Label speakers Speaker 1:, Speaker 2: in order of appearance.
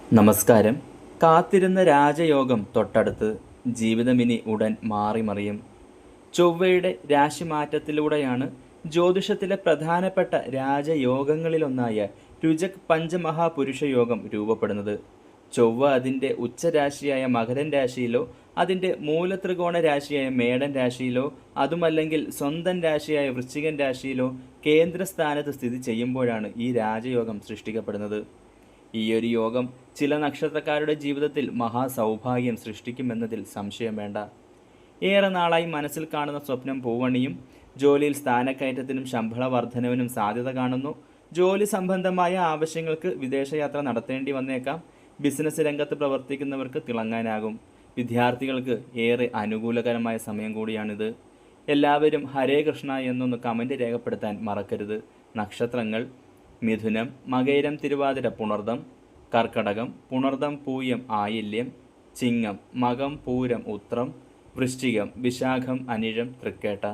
Speaker 1: നമസ്കാരം. കാത്തിരുന്ന രാജയോഗം തൊട്ടടുത്ത്. ജീവിതമിനി ഉടൻ മാറിമറിയും. ചൊവ്വയുടെ രാശിമാറ്റത്തിലൂടെയാണ് ജ്യോതിഷത്തിലെ പ്രധാനപ്പെട്ട രാജയോഗങ്ങളിലൊന്നായ രുജക് പഞ്ചമഹാപുരുഷയോഗം രൂപപ്പെടുന്നത്. ചൊവ്വ അതിൻ്റെ ഉച്ചരാശിയായ മകരൻ രാശിയിലോ അതിൻ്റെ മൂലത്രികോണ രാശിയായ മേടൻ രാശിയിലോ അതുമല്ലെങ്കിൽ സ്വന്തം രാശിയായ വൃശ്ചികൻ രാശിയിലോ കേന്ദ്രസ്ഥാനത്ത് സ്ഥിതി ചെയ്യുമ്പോഴാണ് ഈ രാജയോഗം സൃഷ്ടിക്കപ്പെടുന്നത്. ഈയൊരു യോഗം ചില നക്ഷത്രക്കാരുടെ ജീവിതത്തിൽ മഹാസൗഭാഗ്യം സൃഷ്ടിക്കുമെന്നതിൽ സംശയം വേണ്ട. ഏറെ നാളായി മനസ്സിൽ കാണുന്ന സ്വപ്നം പൂവണിയും. ജോലിയിൽ സ്ഥാനക്കയറ്റത്തിനും ശമ്പള വർധനവിനും സാധ്യത കാണുന്നു. ജോലി സംബന്ധമായ ആവശ്യങ്ങൾക്ക് വിദേശയാത്ര നടത്തേണ്ടി വന്നേക്കാം. ബിസിനസ് രംഗത്ത് പ്രവർത്തിക്കുന്നവർക്ക് തിളങ്ങാനാകും. വിദ്യാർത്ഥികൾക്ക് ഏറെ അനുകൂലകരമായ സമയം കൂടിയാണിത്. എല്ലാവരും ഹരേ കൃഷ്ണ എന്നൊന്ന് കമൻറ്റ് രേഖപ്പെടുത്താൻ മറക്കരുത്. നക്ഷത്രങ്ങൾ: മിഥുനം, മകയിരം, തിരുവാതിര, പുണർദം, കർക്കടകം, പുണർദം, പൂയം, ആയില്യം, ചിങ്ങം, മകം, പൂരം, ഉത്രം, വൃശ്ചികം, വിശാഖം, അനിഴം, തൃക്കേട്ട.